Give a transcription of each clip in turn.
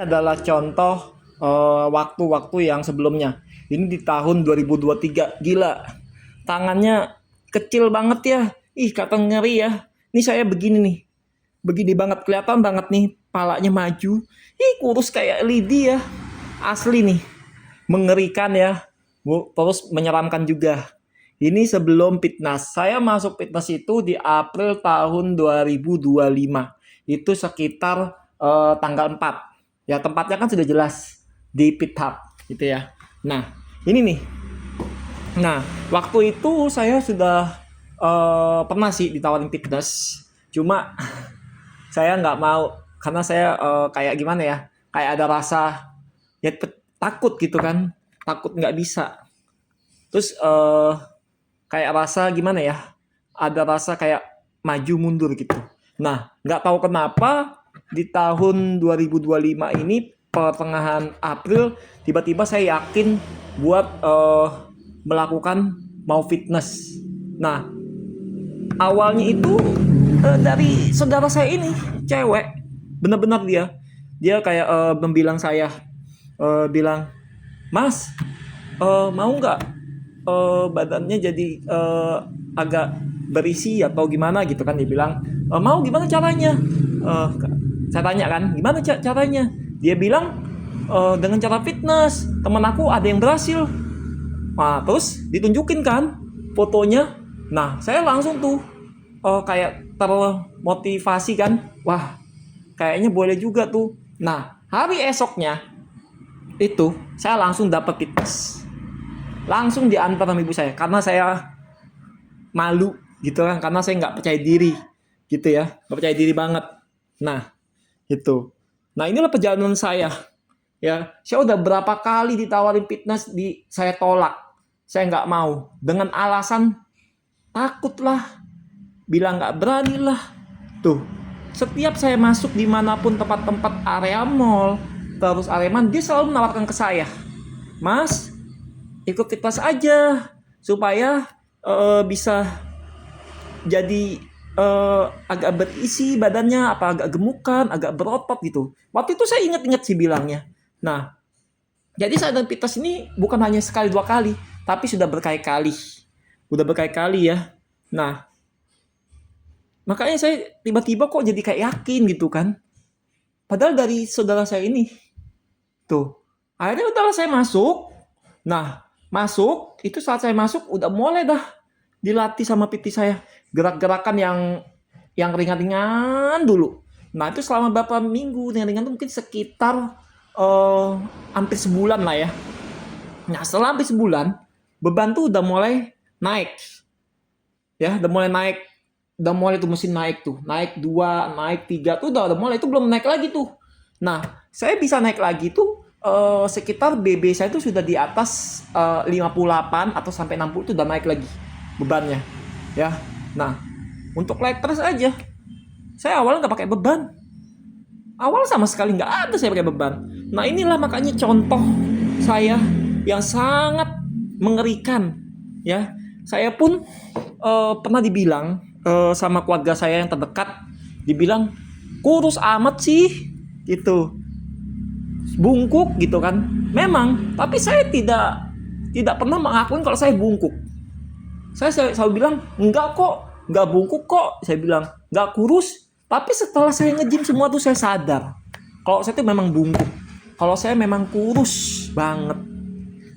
adalah contoh waktu-waktu yang sebelumnya. Ini di tahun 2023. Gila. Tangannya kecil banget ya. Ih, kata ngeri ya. Ini saya begini nih. Begini banget, kelihatan banget nih palanya maju. Ih, kurus kayak lidi ya. Asli nih. Mengerikan ya. Terus menyeramkan juga. Ini sebelum fitness. Saya masuk fitness itu di April tahun 2025. Itu sekitar tanggal 4. Ya, tempatnya kan sudah jelas di Pit Hub gitu ya. Nah, ini nih. Nah, waktu itu saya sudah pernah sih ditawarin fitness. Cuma saya nggak mau karena saya kayak gimana ya? Kayak ada rasa ya takut gitu kan. Takut nggak bisa. Terus kayak rasa gimana ya? Ada rasa kayak maju mundur gitu. Nah, nggak tahu kenapa di tahun 2025 ini pertengahan April tiba-tiba saya yakin buat melakukan mau fitness. Nah, awalnya itu dari saudara saya ini cewek, benar-benar dia kayak membilang saya bilang, Mas, mau nggak badannya jadi agak berisi atau gimana gitu kan. Dia bilang, mau gimana caranya. Eh, saya tanya kan gimana caranya. Dia bilang, dengan cara fitness, teman aku ada yang berhasil. Nah, terus ditunjukin kan fotonya. Nah, saya langsung tuh kayak termotivasi kan. Wah, kayaknya boleh juga tuh. Nah, hari esoknya itu saya langsung dapat fitness. Langsung diantar sama ibu saya karena saya malu gitu kan, karena saya nggak percaya diri gitu ya, nggak percaya diri banget. Nah, itu. Nah, inilah perjalanan saya. Ya, saya udah berapa kali ditawarin fitness, saya tolak. Saya nggak mau dengan alasan takut lah, bilang nggak berani lah. Tuh, setiap saya masuk dimanapun tempat-tempat area mall, terus Areman, dia selalu menawarkan ke saya, Mas, ikut fitness aja supaya bisa jadi agak berisi badannya, apa agak gemukan, agak berotot gitu. Waktu itu saya ingat-ingat sih bilangnya. Nah, jadi saya dan fitness ini bukan hanya sekali dua kali, tapi sudah berkali-kali. Udah berkali-kali ya. Nah, makanya saya tiba-tiba kok jadi kayak yakin gitu kan. Padahal dari saudara saya ini. Tuh. Akhirnya udah saya masuk. Nah, masuk, itu saat saya masuk udah mulai dah dilatih sama PT saya. Gerak-gerakan yang ringan-ringan dulu. Nah, itu selama beberapa minggu, ringan-ringan itu mungkin sekitar hampir sebulan lah ya. Nah, setelah hampir sebulan, beban tuh udah mulai naik. Ya, udah mulai naik. Udah mulai tuh mesin naik tuh. Naik 2, naik 3 tuh udah mulai. Itu belum naik lagi tuh. Nah, saya bisa naik lagi tuh sekitar BB saya tuh sudah di atas 58 atau sampai 60 tuh udah naik lagi bebannya. Ya. Nah, untuk leg press aja saya awalnya nggak pakai beban. Awal sama sekali nggak ada saya pakai beban. Nah, inilah makanya contoh saya yang sangat mengerikan. Ya, saya pun pernah dibilang sama keluarga saya yang terdekat, dibilang kurus amat sih, gitu, bungkuk gitu kan. Memang, tapi saya tidak pernah mengakuin kalau saya bungkuk. Saya selalu bilang enggak kok, enggak bungkuk kok. Saya bilang enggak kurus. Tapi setelah saya nge-gym semua tuh saya sadar kalau saya tuh memang bungkuk. Kalau saya memang kurus banget.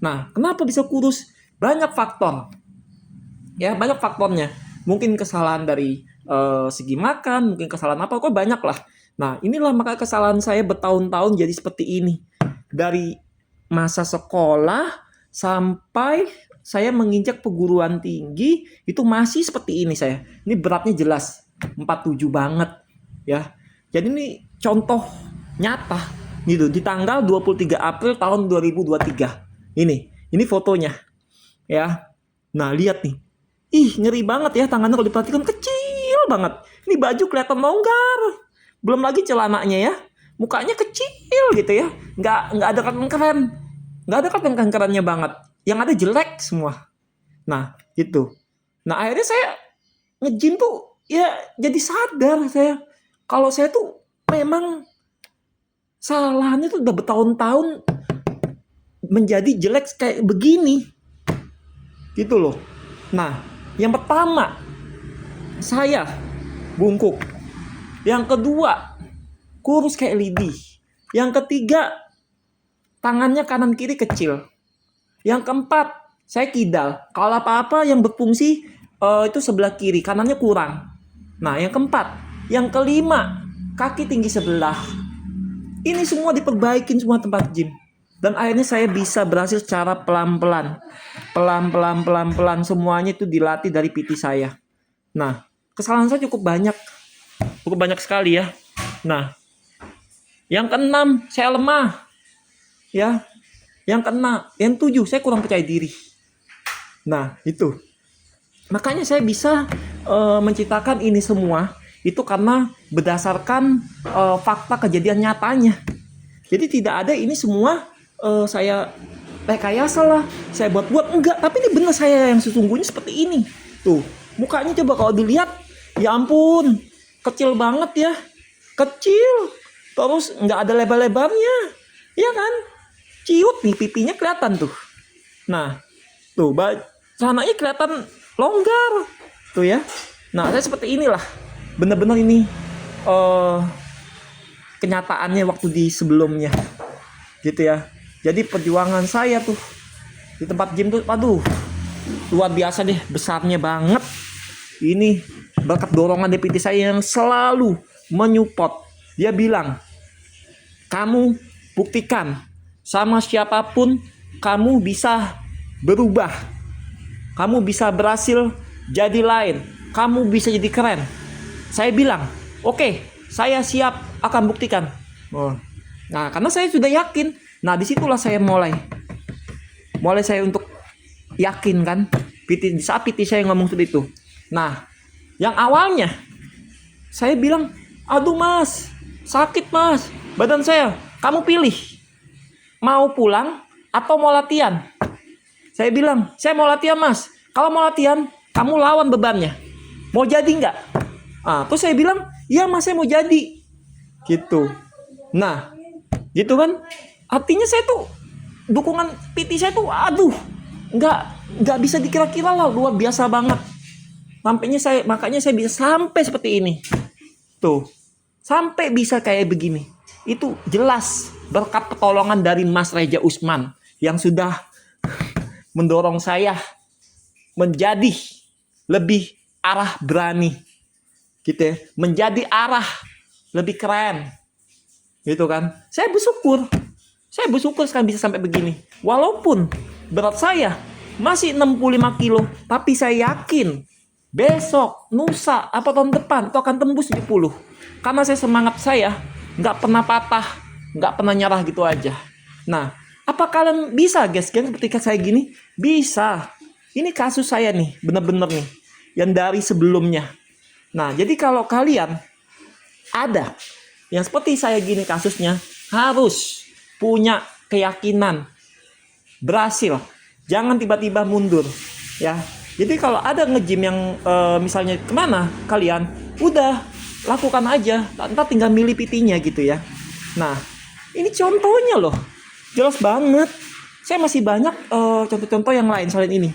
Nah, kenapa bisa kurus? Banyak faktor. Ya, banyak faktornya. Mungkin kesalahan dari segi makan, mungkin kesalahan apa, kok banyak lah. Nah, inilah maka kesalahan saya bertahun-tahun jadi seperti ini. Dari masa sekolah sampai saya menginjak perguruan tinggi, itu masih seperti ini saya. Ini beratnya jelas 47 banget ya. Jadi ini contoh nyata gitu di tanggal 23 April tahun 2023. Ini fotonya ya. Nah, lihat nih. Ih, ngeri banget ya, tangannya kalau diperhatikan kecil banget. Ini baju kelihatan longgar. Belum lagi celananya ya. Mukanya kecil gitu ya. Nggak ada keren-keren. Nggak ada keren-kerennya banget. Yang ada jelek semua. Nah, gitu. Nah, akhirnya saya nge-gym tuh ya jadi sadar saya. Kalau saya tuh memang Kesalahannya tuh udah bertahun-tahun menjadi jelek kayak begini. Gitu loh. Nah, yang pertama, saya bungkuk. Yang kedua, kurus kayak lidi. Yang ketiga, tangannya kanan kiri kecil. Yang keempat, saya kidal. Kalau apa-apa yang berfungsi itu sebelah kiri, kanannya kurang. Nah, yang keempat, yang kelima, kaki tinggi sebelah. Ini semua diperbaikin semua tempat gym. Dan akhirnya saya bisa berhasil secara pelan-pelan. Pelan-pelan semuanya itu dilatih dari PT saya. Nah, kesalahan saya cukup banyak. Cukup banyak sekali ya. Nah, yang keenam, saya lemah. Ya. Yang tujuh, saya kurang percaya diri. Nah, itu. Makanya saya bisa menciptakan ini semua itu karena berdasarkan fakta kejadian nyatanya. Jadi tidak ada ini semua saya rekayasa lah, saya buat-buat, enggak. Tapi ini benar saya yang sesungguhnya seperti ini. Tuh, mukanya coba kalau dilihat, ya ampun, kecil banget ya, kecil. Terus nggak ada lebar-lebarnya, ya kan? Ciut nih pipinya kelihatan tuh. Nah, tuh celananya kelihatan longgar, tuh ya. Nah, saya seperti inilah, bener-bener ini kenyataannya waktu di sebelumnya, gitu ya. Jadi perjuangan saya tuh di tempat gym tuh, aduh, luar biasa deh, besarnya banget. Ini berkat dorongan DPT saya yang selalu menyupport. Dia bilang, kamu buktikan sama siapapun kamu bisa berubah. Kamu bisa berhasil jadi lain. Kamu bisa jadi keren. Saya bilang, oke, saya siap akan buktikan. Nah, karena saya sudah yakin. Nah, disitulah saya mulai saya untuk yakin kan. Saat PT saya ngomong seperti itu. Nah, yang awalnya saya bilang, aduh mas, sakit mas, badan saya. Kamu pilih, mau pulang atau mau latihan? Saya bilang, saya mau latihan mas. Kalau mau latihan, kamu lawan bebannya. Mau jadi nggak? Terus saya bilang, iya mas, saya mau jadi. Gitu. Nah, gitu kan? Artinya saya tuh dukungan PT saya tuh, aduh, nggak bisa dikira-kira lah, luar biasa banget. Makanya saya bisa sampai seperti ini. Tuh, sampai bisa kayak begini. Itu jelas berkat pertolongan dari Mas Reja Usman yang sudah mendorong saya menjadi lebih arah berani, gitu ya, menjadi arah lebih keren, gitu kan. Saya bersyukur sekarang bisa sampai begini. Walaupun berat saya masih 65 kilo, tapi saya yakin besok, lusa, apa tahun depan itu akan tembus 70. Karena semangat saya nggak pernah patah, nggak pernah nyerah gitu aja. Nah, apa kalian bisa guys ketika saya gini? Bisa. Ini kasus saya nih, bener-bener nih, yang dari sebelumnya. Nah, jadi kalau kalian ada yang seperti saya gini kasusnya, harus punya keyakinan berhasil. Jangan tiba-tiba mundur, ya. Jadi kalau ada nge-gym yang misalnya kemana kalian, udah lakukan aja. Ntar tinggal milih PT-nya gitu ya. Nah, ini contohnya loh, jelas banget. Saya masih banyak contoh-contoh yang lain selain ini,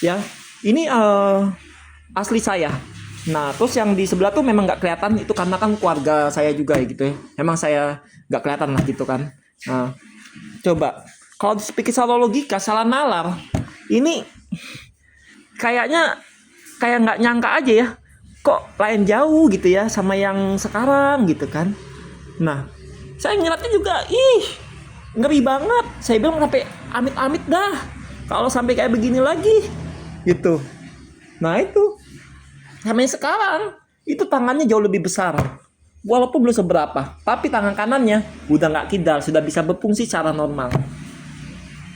ya. Ini asli saya. Nah, terus yang di sebelah tuh memang nggak kelihatan, itu karena kan keluarga saya juga gitu ya. Emang saya nggak kelihatan lah gitu kan. Nah, coba kalau dipikir secara logika, salah nalar, ini kayaknya kayak nggak nyangka aja ya, kok lain jauh gitu ya sama yang sekarang gitu kan. Nah, saya ngeliatnya juga, ngeri banget. Saya bilang sampai amit-amit dah kalau sampai kayak begini lagi gitu. Nah itu sampai sekarang itu tangannya jauh lebih besar, walaupun belum seberapa, tapi tangan kanannya udah nggak kidal, sudah bisa berfungsi secara normal.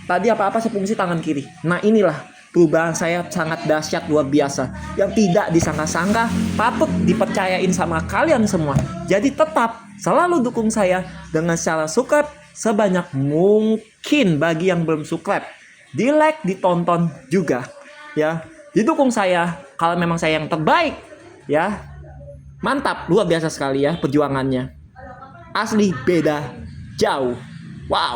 Tadi apa-apa saya fungsi tangan kiri. Nah inilah perubahan saya sangat dahsyat, luar biasa, yang tidak disangka-sangka, patut dipercayain sama kalian semua. Jadi tetap selalu dukung saya dengan cara subscribe sebanyak mungkin. Bagi yang belum subscribe, di like, ditonton juga ya, didukung saya kalau memang saya yang terbaik ya. Mantap, luar biasa sekali ya perjuangannya, asli beda jauh. Wow.